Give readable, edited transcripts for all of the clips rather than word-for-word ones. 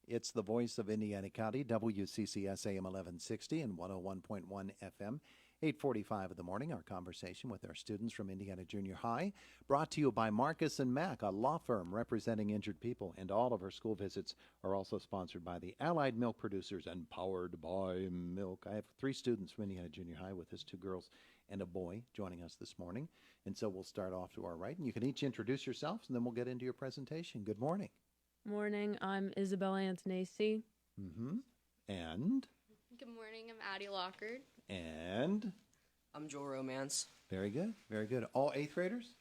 It's the voice of Indiana County, WCCS AM 1160 and 101.1 FM. 8:45 in the morning, our conversation with our students from Indiana Junior High, brought to you by Marcus and Mack, a law firm representing injured people. And all of our school visits are also sponsored by the Allied Milk Producers and powered by Milk. I have 3 students from Indiana Junior High with us, 2 girls and a boy joining us this morning. And so we'll start off to our right, and you can each introduce yourselves, and then we'll get into your presentation. Good morning. Morning, I'm Isabella Antonaci. And? Good morning, I'm Addie Lockard. And? I'm Joel Romance. Very good, very good. All 8th graders?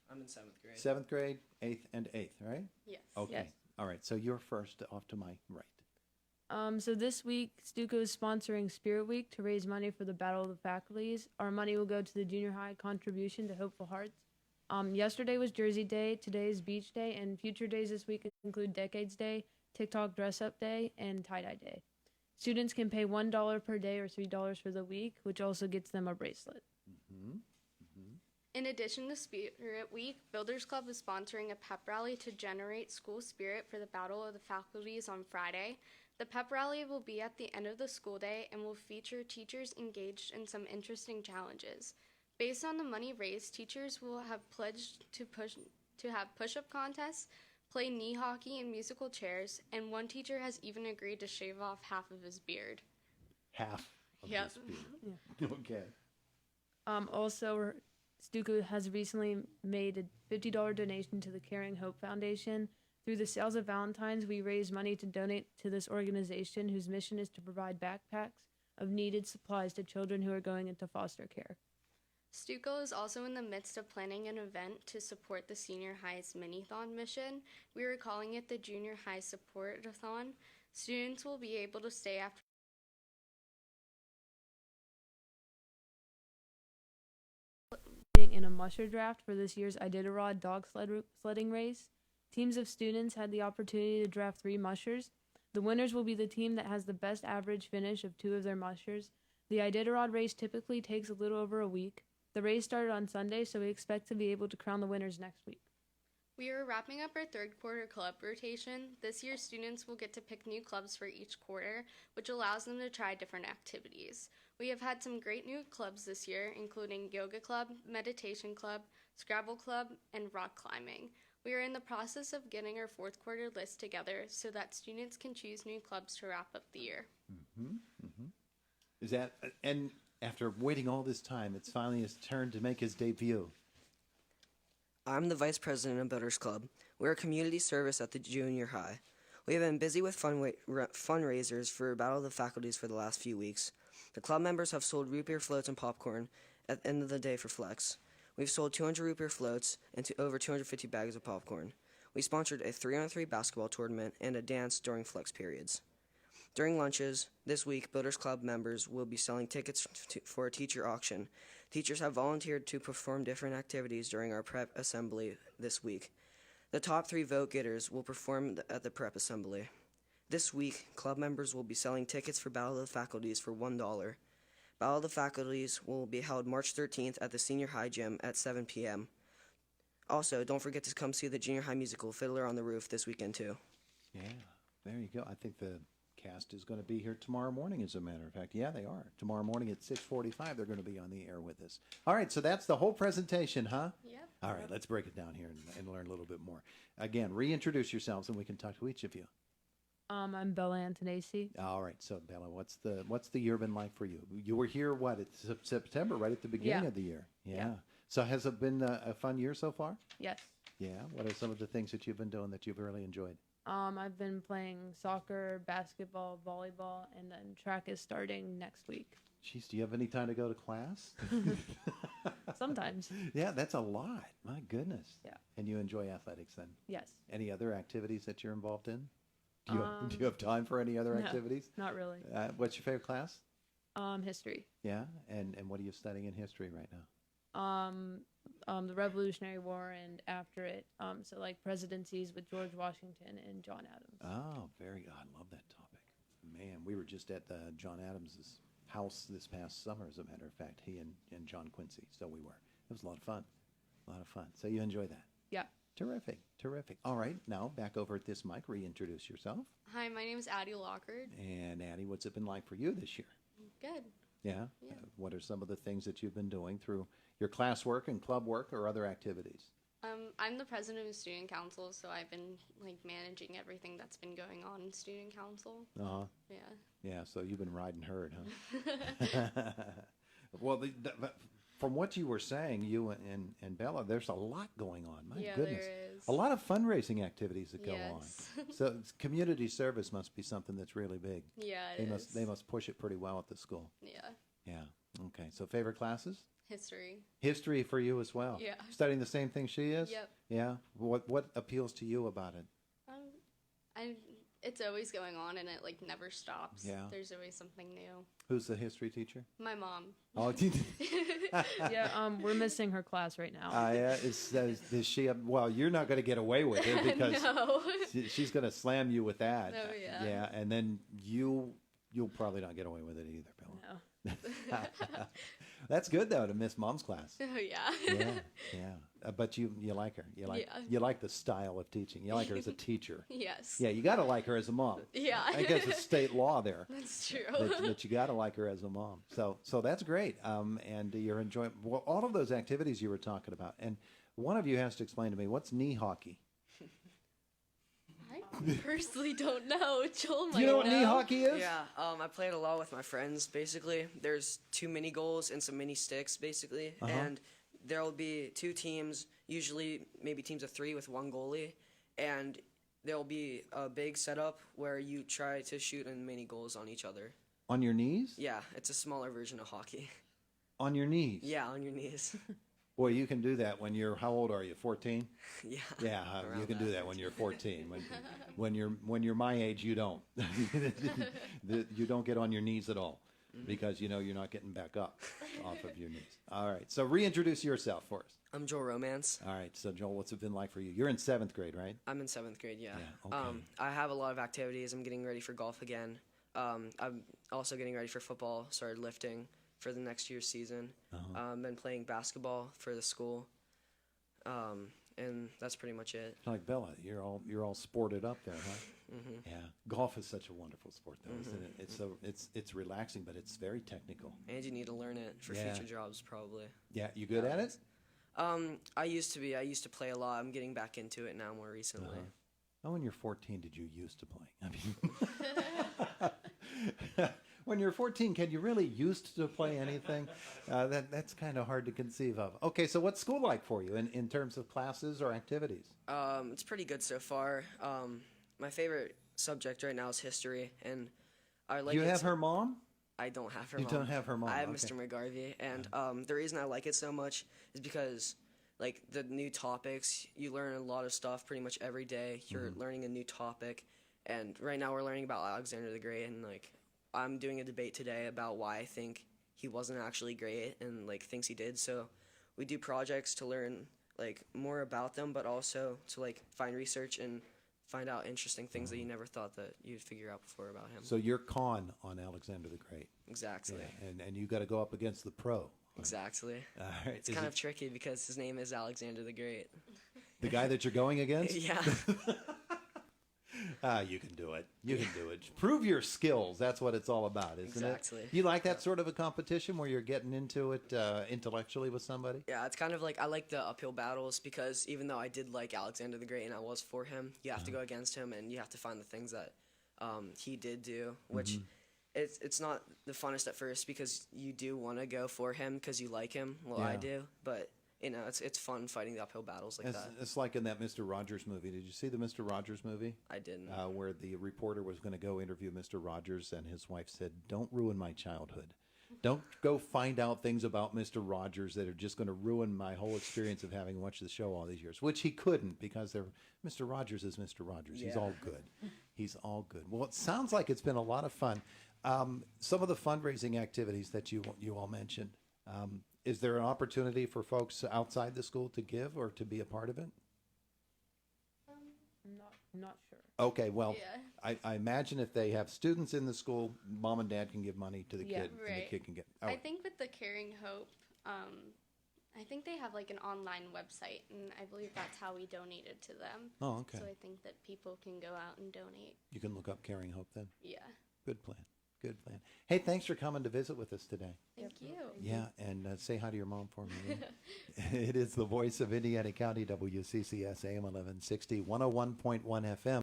I'm in 7th grade. 7th grade, 8th, and 8th, right? Yes. Okay. Yes. All right, so you're first off to my right. So this week, Stuco is sponsoring Spirit Week to raise money for the Battle of the Faculties. Our money will go to the junior high contribution to Hopeful Hearts. Yesterday was Jersey Day, today is Beach Day, and future days this week include Decades Day, TikTok Dress Up Day, and Tie-Dye Day. Students can pay $1 per day or $3 for the week, which also gets them a bracelet. In addition to Spirit Week, Builders Club is sponsoring a pep rally to generate school spirit for the Battle of the Faculties on Friday. The pep rally will be at the end of the school day and will feature teachers engaged in some interesting challenges. Based on the money raised, teachers will have pledged to have push-up contests, play knee hockey in musical chairs, and one teacher has even agreed to shave off half of his beard. Half of Yep. this beard. Okay. Also, Stuco has recently made a $50 donation to the Caring Hope Foundation. Through the sales of Valentine's, we raise money to donate to this organization whose mission is to provide backpacks of needed supplies to children who are going into foster care. Stuco is also in the midst of planning an event to support the Senior High's Mini-Thon mission. We are calling it the Junior High Support-a-thon. Students will be able to stay after In a musher draft for this year's Iditarod dog sledding race. Teams of students had the opportunity to draft 3 mushers. The winners will be the team that has the best average finish of 2 of their mushers. The Iditarod race typically takes a little over a week. The race started on Sunday, so we expect to be able to crown the winners next week. We are wrapping up our 3rd quarter club rotation. This year, students will get to pick new clubs for each quarter, which allows them to try different activities. We have had some great new clubs this year, including Yoga Club, Meditation Club, Scrabble Club, and Rock Climbing. We are in the process of getting our 4th quarter list together so that students can choose new clubs to wrap up the year. Is that, and after waiting all this time, it's finally his turn to make his debut. I'm the vice president of Builders Club. We're a community service at the junior high. We have been busy with fundraisers for Battle of the Faculties for the last few weeks. The club members have sold root beer floats and popcorn at the end of the day for Flex. We've sold 200 root beer floats and over 250 bags of popcorn. We sponsored a 3-on-3 basketball tournament and a dance during Flex periods. During lunches, this week, Builders Club members will be selling tickets for a teacher auction. Teachers have volunteered to perform different activities during our prep assembly this week. The top 3 vote getters will perform at the prep assembly. This week, club members will be selling tickets for Battle of the Faculties for $1. Battle of the Faculties will be held March 13th at the Senior High Gym at 7 p.m. Also, don't forget to come see the Junior High musical Fiddler on the Roof this weekend, too. Yeah, there you go. I think the cast is going to be here tomorrow morning, as a matter of fact. Yeah, they are. Tomorrow morning at 6:45, they're going to be on the air with us. All right, so that's the whole presentation, huh? Yep. All right, let's break it down here and learn a little bit more. Again, reintroduce yourselves, and we can talk to each of you. I'm Bella Antonaci. All right, so Bella, what's the year been like for you? You were here, it's September, right at the beginning of the year. Yeah. So has it been a fun year so far? Yes. Yeah. What are some of the things that you've been doing that you've really enjoyed? I've been playing soccer, basketball, volleyball, and then track is starting next week. Jeez, do you have any time to go to class? Sometimes. Yeah, that's a lot. My goodness. Yeah. And you enjoy athletics then? Yes. Any other activities that you're involved in? Do you have time for any other activities? Not really. What's your favorite class? History. Yeah, and what are you studying in history right now? The Revolutionary War and after it. So like presidencies with George Washington and John Adams. Oh, very good. I love that topic. Man, we were just at John Adams's house this past summer, as a matter of fact, he and John Quincy. So we were. It was a lot of fun. A lot of fun. So you enjoy that? Yeah. Terrific, terrific. All right, now back over at this mic, reintroduce yourself. Hi, my name is Addie Lockard. And Addie, what's it been like for you this year? Good. Yeah? Yeah. What are some of the things that you've been doing through your classwork and club work or other activities? I'm the president of student council, so I've been like managing everything that's been going on in student council. Uh-huh. Yeah. Yeah, so you've been riding herd, huh? Well, from what you were saying, you and Bella, there's a lot going on. My Yeah, goodness. there is. A lot of fundraising activities that go Yes. on. So community service must be something that's really big. Yeah, They must push it pretty well at the school. Yeah. Yeah. Okay. So favorite classes? History. History for you as well. Yeah. Studying the same thing she is? Yep. Yeah. What appeals to you about it? It's always going on, and it like never stops. Yeah. There's always something new. Who's the history teacher? My mom. Oh, Yeah, we're missing her class right now. yeah. Is she? Well, you're not going to get away with it because No. she's going to slam you with that. Oh, yeah. Yeah, and then you'll probably not get away with it either, Bella. No. That's good though to miss mom's class. Oh, yeah. Yeah. But you like her. Yeah. You like the style of teaching. You like her as a teacher. Yes. Yeah, you got to like her as a mom. Yeah. I guess it's state law there. That's true. that you got to like her as a mom. So that's great. And you're enjoying all of those activities you were talking about. And one of you has to explain to me what's knee hockey. I personally don't know. Joel might Do you know what knee know. hockey is? Yeah, I play it a lot with my friends, basically. There's 2 mini goals and some mini sticks, basically. Uh-huh. And there will be 2 teams, usually maybe teams of 3 with 1 goalie. And there'll be a big setup where you try to shoot in mini goals on each other. On your knees? Yeah, it's a smaller version of hockey. On your knees? Yeah, on your knees. Boy, you can do that when you're, how old are you, 14? Yeah. Yeah, you Around can do that when you're 14. When you're my age, you don't. You don't get on your knees at all because you know you're not getting back up off of your knees. All right, so reintroduce yourself for us. I'm Joel Romance. All right, so Joel, what's it been like for you? You're in 7th grade, right? I'm in 7th grade, yeah. Yeah, okay. I have a lot of activities. I'm getting ready for golf again. I'm also getting ready for football, started lifting for the next year's season. Uh-huh. Been playing basketball for the school, and that's pretty much it. Like Bella, you're all sported up there, huh? Yeah, golf is such a wonderful sport, though, isn't it? It's relaxing, but it's very technical. And you need to learn it for Yeah. future jobs, probably. Yeah, you good at it? I used to be. I used to play a lot. I'm getting back into it now more recently. Oh, when you're 14, did you used to play? I mean, when you're 14, can you really used to play anything? That's kind of hard to conceive of. Okay, so what's school like for you in terms of classes or activities? It's pretty good so far. My favorite subject right now is history, and I like. You it have her mom? I don't have her You mom. don't have her mom, I have okay. Mr. McGarvey, and the reason I like it so much is because, like, the new topics, you learn a lot of stuff pretty much every day. You're learning a new topic, and right now we're learning about Alexander the Great, and, like, I'm doing a debate today about why I think he wasn't actually great and, like, things he did. So we do projects to learn, like, more about them, but also to, like, find research and find out interesting things that you never thought that you'd figure out before about him. So you're con on Alexander the Great. Exactly. Yeah, and you got to go up against the pro. Exactly. All right. It's kind of tricky because his name is Alexander the Great. the guy that you're going against? Yeah. You can do it. You can do it. Prove your skills. That's what it's all about, isn't Exactly. it? You like that sort of a competition where you're getting into it intellectually with somebody? Yeah, it's kind of like I like the uphill battles because even though I did like Alexander the Great and I was for him, you have to go against him and you have to find the things that he did do, which it's not the funnest at first because you do want to go for him because you like him. Well, I Yeah. do, but you know it's fun fighting the uphill battles like that. It's like in that Mr. Rogers movie. Did you see the Mr. Rogers movie? I didn't. Where the reporter was going to go interview Mr. Rogers, and his wife said, "Don't ruin my childhood. Don't go find out things about Mr. Rogers that are just going to ruin my whole experience of having watched the show all these years," which he couldn't because Mr. Rogers is Mr. Rogers. He's Yeah. all good. He's all good. Well, it sounds like it's been a lot of fun. Some of the fundraising activities that you all mentioned, is there an opportunity for folks outside the school to give or to be a part of it? I'm not sure. Okay, well, Yeah. I imagine if they have students in the school, mom and dad can give money to the Yeah. kid, and the Right. kid can get. I think with the Caring Hope, I think they have like an online website, and I believe that's how we donated to them. Oh, okay. So I think that people can go out and donate. You can look up Caring Hope then. Yeah. Good plan. Good plan. Hey, thanks for coming to visit with us today. Thank you. Yeah, and say hi to your mom for me. It is the voice of Indiana County, WCCS AM 1160, 101.1 FM.